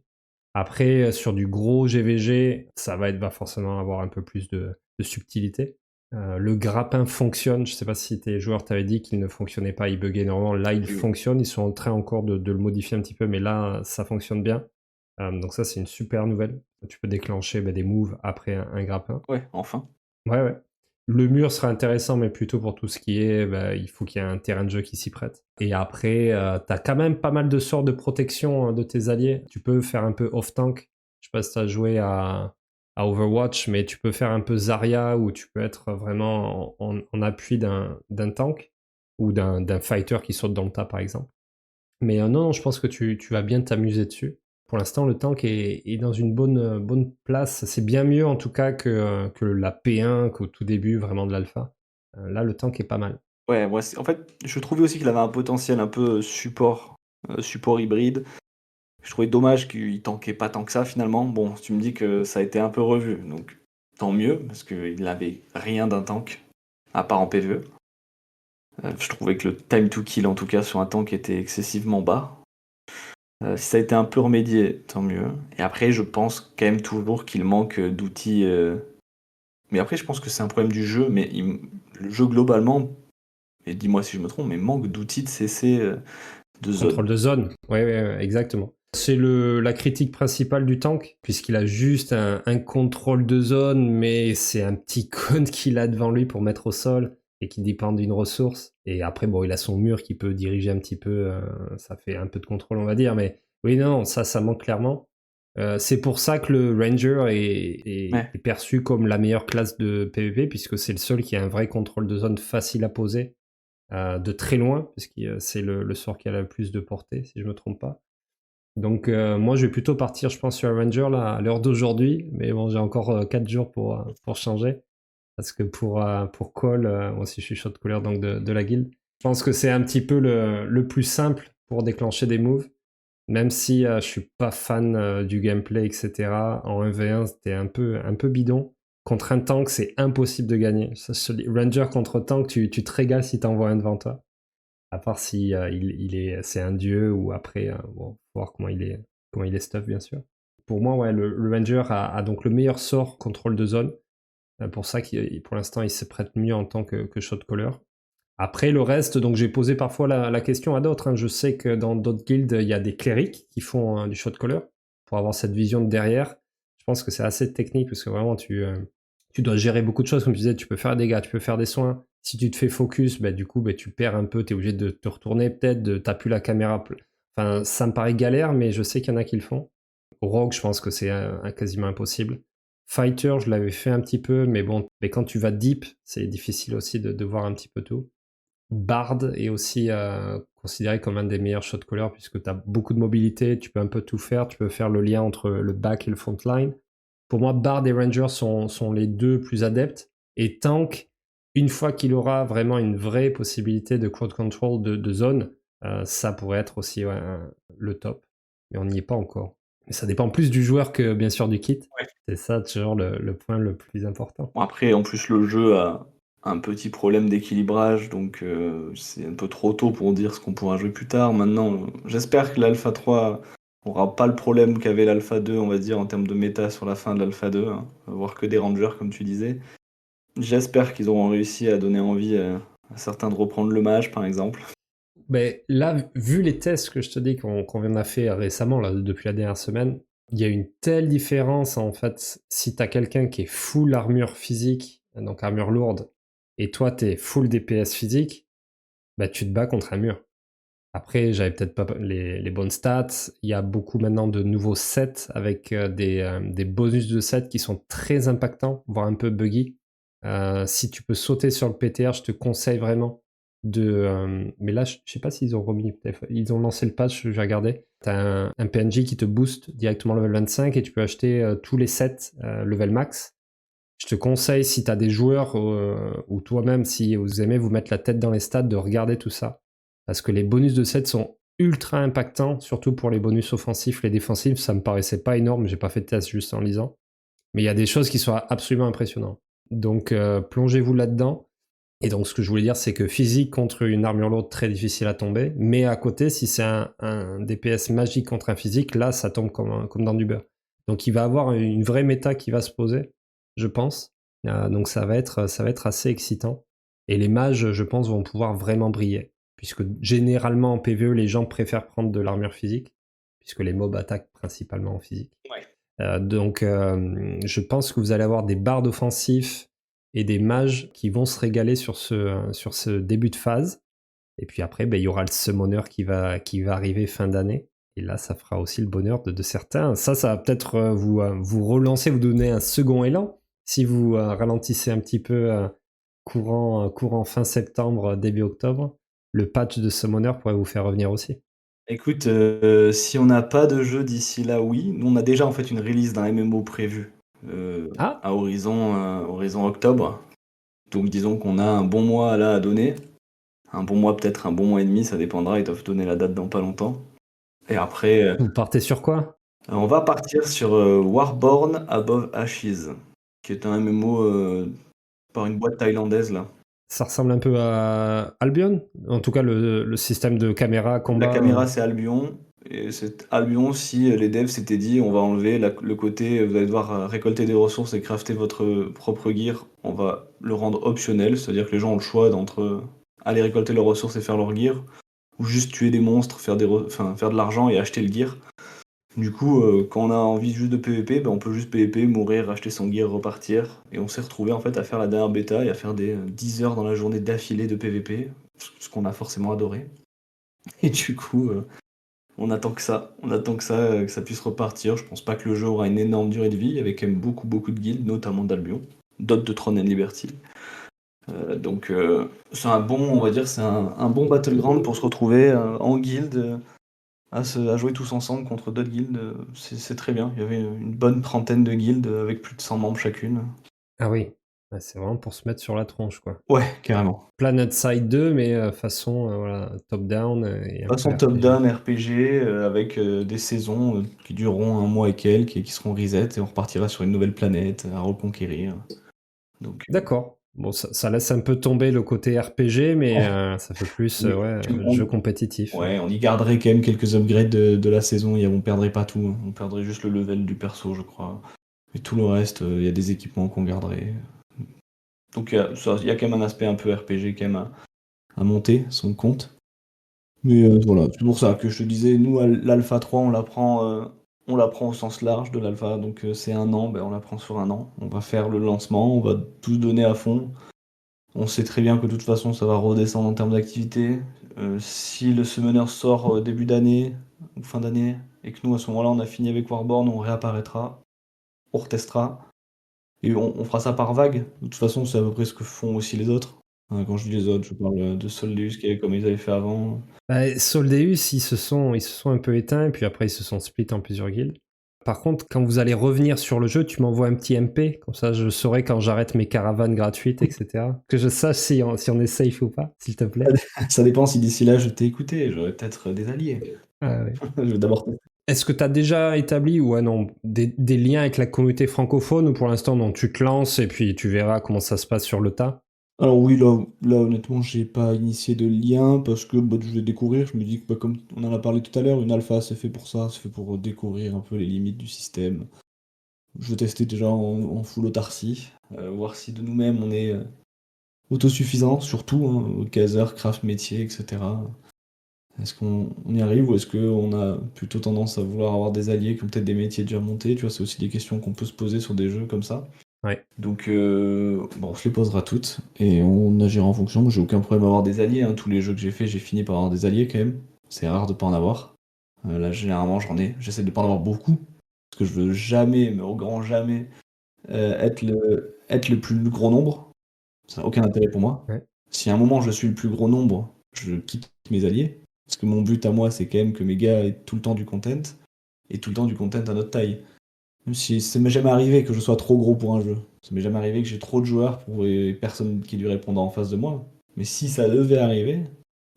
Après, sur du gros GVG, ça va forcément avoir un peu plus de subtilité. Le grappin fonctionne. Je sais pas si tes joueurs t'avaient dit qu'il ne fonctionnait pas, il buguait énormément. Là, il Oui. fonctionne. Ils sont en train encore de le modifier un petit peu, mais là, ça fonctionne bien. Donc ça, c'est une super nouvelle. Tu peux déclencher des moves après un grappin. Ouais, enfin. Ouais. Le mur sera intéressant, mais plutôt pour tout ce qui est, il faut qu'il y ait un terrain de jeu qui s'y prête. Et après, t'as quand même pas mal de sorts de protection de tes alliés. Tu peux faire un peu off-tank. Je sais pas si t'as joué à Overwatch, mais tu peux faire un peu Zarya, où tu peux être vraiment en appui d'un tank, ou d'un fighter qui saute dans le tas, par exemple. Mais non, je pense que tu vas bien t'amuser dessus. Pour l'instant, le tank est dans une bonne place. C'est bien mieux en tout cas que la P1, qu'au tout début vraiment de l'alpha. Là, le tank est pas mal. Ouais, moi, en fait, je trouvais aussi qu'il avait un potentiel un peu support hybride. Je trouvais dommage qu'il tankait pas tant que ça finalement. Bon, tu me dis que ça a été un peu revu, donc tant mieux, parce qu'il n'avait rien d'un tank, à part en PvE. Je trouvais que le time to kill, en tout cas, sur un tank était excessivement bas. Si ça a été un peu remédié, tant mieux. Et après, je pense quand même toujours qu'il manque d'outils. Mais après, je pense que c'est un problème du jeu, mais le jeu globalement, et dis-moi si je me trompe, mais manque d'outils de CC de zone. Contrôle de zone. Ouais, exactement. C'est la critique principale du tank, puisqu'il a juste un contrôle de zone, mais c'est un petit cône qu'il a devant lui pour mettre au sol et qui dépend d'une ressource. Et après, bon, il a son mur qui peut diriger un petit peu, ça fait un peu de contrôle, on va dire, mais oui, non, ça manque clairement. C'est pour ça que le Ranger est perçu comme la meilleure classe de PvP, puisque c'est le seul qui a un vrai contrôle de zone facile à poser, de très loin, puisque c'est le sort qui a le plus de portée, si je me trompe pas. Donc moi je vais plutôt partir je pense sur un Ranger là, à l'heure d'aujourd'hui, mais bon j'ai encore 4 jours pour changer, parce que pour call, moi aussi je suis shot caller donc de la guilde. Je pense que c'est un petit peu le plus simple pour déclencher des moves, même si je suis pas fan du gameplay etc. En 1v1 c'était un peu bidon. Contre un tank c'est impossible de gagner. Ranger contre tank tu te régales si t'envoies un devant toi. À part si c'est un dieu ou après, bon, faut voir comment il est stuff bien sûr. Pour moi, ouais, le Ranger a donc le meilleur sort contrôle de zone. Pour ça, pour l'instant, il se prête mieux en tant que shot caller. Après, le reste, donc j'ai posé parfois la question à d'autres. Hein. Je sais que dans d'autres guildes, il y a des clérics qui font du shot caller pour avoir cette vision de derrière. Je pense que c'est assez technique parce que vraiment, tu dois gérer beaucoup de choses. Comme tu disais, tu peux faire des dégâts, tu peux faire des soins. Si tu te fais focus, du coup, tu perds un peu. Tu es obligé de te retourner peut-être, t'as plus la caméra. Enfin, ça me paraît galère, mais je sais qu'il y en a qui le font. Rogue, je pense que c'est quasiment impossible. Fighter, je l'avais fait un petit peu, mais bon, mais quand tu vas deep, c'est difficile aussi de voir un petit peu tout. Bard est aussi considéré comme un des meilleurs shot callers puisque tu as beaucoup de mobilité, tu peux un peu tout faire, tu peux faire le lien entre le back et le front line. Pour moi, Bard et Ranger sont les deux plus adeptes. Et Tank, une fois qu'il aura vraiment une vraie possibilité de crowd control de zone, ça pourrait être aussi le top. Mais on n'y est pas encore. Mais ça dépend plus du joueur que bien sûr du kit. Ouais. C'est ça toujours le point le plus important. Bon, après, en plus, le jeu a un petit problème d'équilibrage, donc c'est un peu trop tôt pour dire ce qu'on pourra jouer plus tard. Maintenant, j'espère que l'Alpha 3 aura pas le problème qu'avait l'Alpha 2, on va dire, en termes de méta sur la fin de l'Alpha 2, hein. On va voir que des Rangers, comme tu disais. J'espère qu'ils auront réussi à donner envie à certains de reprendre le mage, par exemple. Mais là, vu les tests que je te dis qu'on vient de faire récemment, là, depuis la dernière semaine, il y a une telle différence en fait. Si t'as quelqu'un qui est full armure physique, donc armure lourde, et toi t'es full DPS physique, tu te bats contre un mur. Après, j'avais peut-être pas les bonnes stats. Il y a beaucoup maintenant de nouveaux sets avec des bonus de sets qui sont très impactants, voire un peu buggy. Si tu peux sauter sur le PTR, je te conseille vraiment mais là, je sais pas s'ils ont remis. Ils ont lancé le patch, j'ai regardé. T'as un PNJ qui te booste directement level 25 et tu peux acheter tous les sets level max. Je te conseille, si t'as des joueurs ou toi-même, si vous aimez vous mettre la tête dans les stats, de regarder tout ça. Parce que les bonus de sets sont ultra impactants, surtout pour les bonus offensifs. Les défensifs, ça me paraissait pas énorme, j'ai pas fait de test juste en lisant. Mais il y a des choses qui sont absolument impressionnantes. Donc plongez-vous là-dedans. Et donc ce que je voulais dire, c'est que physique contre une armure lourde, très difficile à tomber. Mais à côté, si c'est un DPS magique contre un physique, là, ça tombe comme dans du beurre. Donc il va avoir une vraie méta qui va se poser, je pense. Donc ça va être assez excitant. Et les mages, je pense, vont pouvoir vraiment briller. Puisque généralement en PvE, les gens préfèrent prendre de l'armure physique. Puisque les mobs attaquent principalement en physique. Donc je pense que vous allez avoir des bardes offensifs et des mages qui vont se régaler sur ce début de phase. Et puis après, il y aura le summoner qui va arriver fin d'année. Et là, ça fera aussi le bonheur de certains. Ça va peut-être vous relancer, vous donner un second élan. Si vous ralentissez un petit peu courant fin septembre, début octobre, le patch de summoner pourrait vous faire revenir aussi. Écoute, si on n'a pas de jeu d'ici là, oui. Nous, on a déjà en fait une release d'un MMO prévu à horizon octobre. Donc disons qu'on a un bon mois là à donner. Un bon mois, peut-être un bon mois et demi, ça dépendra. Ils doivent donner la date dans pas longtemps. Et après, Vous partez sur quoi? on va partir sur Warborn Above Ashes, qui est un MMO par une boîte thaïlandaise là. Ça ressemble un peu à Albion. En tout cas, le système de caméra combat. La caméra, c'est Albion. Et c'est Albion si les devs s'étaient dit on va enlever le côté, vous allez devoir récolter des ressources et crafter votre propre gear, on va le rendre optionnel, c'est-à-dire que les gens ont le choix d'entre aller récolter leurs ressources et faire leur gear, ou juste tuer des monstres, faire de l'argent et acheter le gear. Du coup, quand on a envie juste de PVP, on peut juste PVP, mourir, acheter son gear, repartir. Et on s'est retrouvé en fait à faire la dernière bêta et à faire des 10 heures dans la journée d'affilée de PVP, ce qu'on a forcément adoré. Et du coup, on attend que ça, que ça puisse repartir. Je pense pas que le jeu aura une énorme durée de vie. Il y avait quand même beaucoup de guildes, notamment d'Albion, d'autres de Throne and Liberty. Donc c'est un bon, on va dire, c'est un bon battleground pour se retrouver en guilde, à jouer tous ensemble contre d'autres guildes. C'est très bien. Il y avait une bonne trentaine de guildes avec plus de 100 membres chacune. Ah oui, c'est vraiment pour se mettre sur la tronche, quoi. Ouais, carrément. Planet Side 2, mais façon top-down. Façon top-down RPG, avec des saisons qui dureront un mois et quelques et qui seront reset, et on repartira sur une nouvelle planète à reconquérir. Donc, D'accord. Bon, ça laisse un peu tomber le côté RPG, mais ça fait plus jeu compétitif. Ouais, on y garderait quand même quelques upgrades de la saison, on perdrait pas tout, on perdrait juste le level du perso, je crois. Mais tout le reste, il y a des équipements qu'on garderait. Donc il y a quand même un aspect un peu RPG quand même à monter, son compte. Mais voilà, c'est pour ça que je te disais, nous, l'Alpha 3, on la prend au sens large de l'Alpha, donc c'est un an, on la prend sur un an. On va faire le lancement, on va tout donner à fond. On sait très bien que de toute façon, ça va redescendre en termes d'activité. Si le Summoner sort début d'année ou fin d'année, et que nous, à ce moment-là, on a fini avec Warborn, on réapparaîtra, on retestera, et on fera ça par vague. De toute façon, c'est à peu près ce que font aussi les autres. Quand je dis les autres, je parle de Soldeus, comme ils avaient fait avant. Soldeus, ils se sont un peu éteints, et puis après, ils se sont split en plusieurs guildes. Par contre, quand vous allez revenir sur le jeu, tu m'envoies un petit MP, comme ça je saurai quand j'arrête mes caravanes gratuites, etc. Que je sache si on est safe ou pas, s'il te plaît. Ça dépend si d'ici là je t'ai écouté, j'aurais peut-être des alliés. Ah, oui. Je vais d'abord. Est-ce que tu as déjà établi des liens avec la communauté francophone, ou pour l'instant non, tu te lances et puis tu verras comment ça se passe sur le tas? Alors oui, là honnêtement, j'ai pas initié de lien parce que je vais découvrir. Je me dis que comme on en a parlé tout à l'heure, une alpha c'est fait pour ça, c'est fait pour découvrir un peu les limites du système. Je vais tester déjà en full autarcie, voir si de nous-mêmes on est autosuffisant, surtout, au caser, craft, métier, etc. Est-ce qu'on y arrive ou est-ce qu'on a plutôt tendance à vouloir avoir des alliés qui ont peut-être des métiers déjà montés? Tu vois, c'est aussi des questions qu'on peut se poser sur des jeux comme ça. Ouais. Donc, on se les posera toutes et on agira en fonction. Moi, j'ai aucun problème à avoir des alliés. Tous les jeux que j'ai fait, j'ai fini par avoir des alliés quand même. C'est rare de pas en avoir. Là, généralement, j'en ai. J'essaie de pas en avoir beaucoup parce que je veux jamais, mais au grand jamais, être le plus gros nombre. Ça n'a aucun intérêt pour moi. Ouais. Si à un moment je suis le plus gros nombre, je quitte mes alliés. Parce que mon but à moi, c'est quand même que mes gars aient tout le temps du content. Et tout le temps du content à notre taille. Même si ça m'est jamais arrivé que je sois trop gros pour un jeu. Ça m'est jamais arrivé que j'ai trop de joueurs pour personne qui lui répondent en face de moi. Mais si ça devait arriver,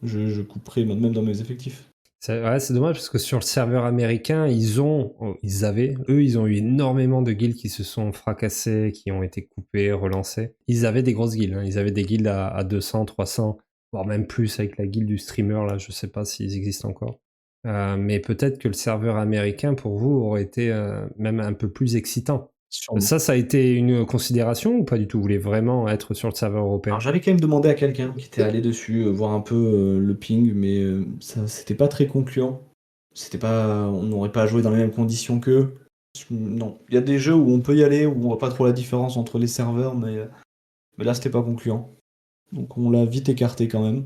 je couperais même dans mes effectifs. C'est dommage parce que sur le serveur américain, ils ont eu énormément de guildes qui se sont fracassées, qui ont été coupées, relancées. Ils avaient des grosses guildes, hein. Ils avaient des guildes à 200, 300, voire même plus avec la guilde du streamer, là, je sais pas s'ils existent encore. Mais peut-être que le serveur américain, pour vous, aurait été même un peu plus excitant. Sûrement. Ça a été une considération ou pas du tout? Vous voulez vraiment être sur le serveur européen? Alors j'avais quand même demandé à quelqu'un qui était allé dessus, voir un peu le ping, mais ça c'était pas très concluant. On n'aurait pas joué dans les mêmes conditions qu'eux. Non, il y a des jeux où on peut y aller, où on voit pas trop la différence entre les serveurs, mais là c'était pas concluant. Donc on l'a vite écarté quand même,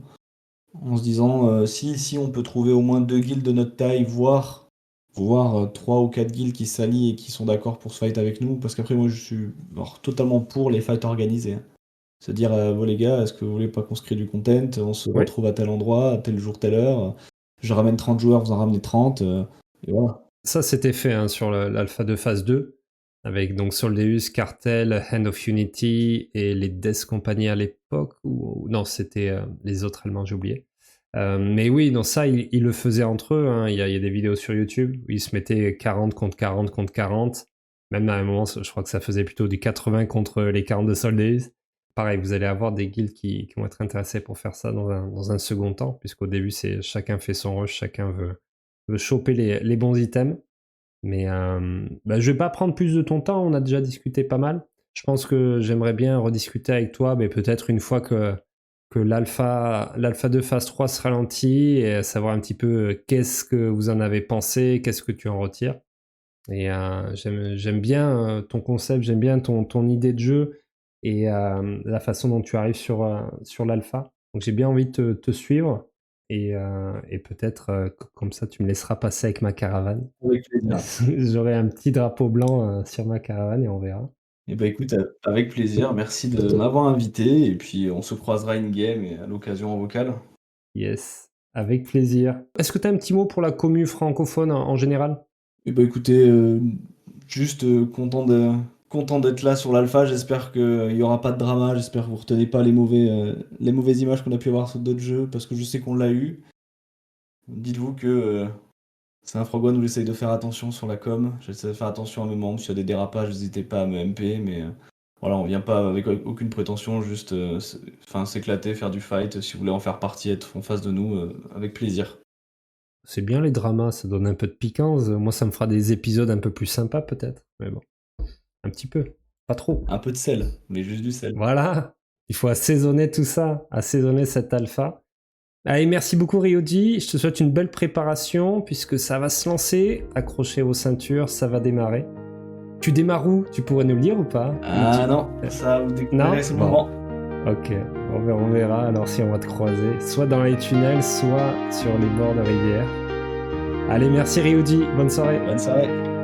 en se disant si on peut trouver au moins 2 guildes de notre taille, voire 3 ou 4 guilds qui s'allient et qui sont d'accord pour se fight avec nous, parce qu'après moi je suis totalement pour les fights organisés, hein. C'est-à-dire, bon les gars, est-ce que vous voulez pas qu'on se crée du content? On se Oui. retrouve à tel endroit, à tel jour, telle heure. Je ramène 30 joueurs, vous en ramenez 30. Et voilà. Ça, c'était fait hein, sur l'alpha de phase 2, avec donc Soldeus, Cartel, Hand of Unity et les Death Company à l'époque. Non, c'était les autres Allemands, j'ai oublié. Mais oui, dans ça, ils le faisaient entre eux. Hein. Il y a des vidéos sur YouTube où ils se mettaient 40 contre 40 contre 40. Même à un moment, je crois que ça faisait plutôt du 80 contre les 40 de Soldeus. Pareil, vous allez avoir des guildes qui vont être intéressés pour faire ça dans un second temps, puisqu'au début, c'est chacun fait son rush, chacun veut choper les bons items. Mais je vais pas prendre plus de ton temps, on a déjà discuté pas mal. Je pense que j'aimerais bien rediscuter avec toi, mais peut-être une fois que l'alpha de phase 3 se ralentit, et savoir un petit peu qu'est-ce que vous en avez pensé, qu'est-ce que tu en retires. Et j'aime bien ton concept, j'aime bien ton idée de jeu et la façon dont tu arrives sur l'alpha. Donc j'ai bien envie de te suivre et peut-être comme ça tu me laisseras passer avec ma caravane. Avec plaisir. J'aurai un petit drapeau blanc sur ma caravane et on verra. Et bah écoute, avec plaisir. Merci de m'avoir invité. Et puis on se croisera in-game et à l'occasion en vocal. Yes, avec plaisir. Est-ce que tu as un petit mot pour la commu francophone en général? Et bah écoutez, juste content d'être là sur l'alpha. J'espère qu'il n'y aura pas de drama. J'espère que vous retenez pas les mauvaises images qu'on a pu avoir sur d'autres jeux, parce que je sais qu'on l'a eu. Dites-vous que c'est un Frog One où j'essaye de faire attention sur la com. J'essaie de faire attention à mes membres. S'il y a des dérapages, n'hésitez pas à me MP. Mais voilà, on vient pas avec aucune prétention, juste s'éclater, faire du fight. Si vous voulez en faire partie, être en face de nous, avec plaisir. C'est bien les dramas, ça donne un peu de piquance. Moi, ça me fera des épisodes un peu plus sympas peut-être. Mais bon, un petit peu, pas trop. Un peu de sel, mais juste du sel. Voilà, il faut assaisonner tout ça, assaisonner cet alpha. Allez, merci beaucoup Ryoji, je te souhaite une belle préparation puisque ça va se lancer. Accrochez vos ceintures, ça va démarrer. Tu démarres où? Tu pourrais nous le dire ou pas? Ah non, ça vous découvrirez ce moment. Ok, on verra alors si on va te croiser, soit dans les tunnels, soit sur les bords de rivière. Allez, merci Ryoji, bonne soirée. Bonne soirée.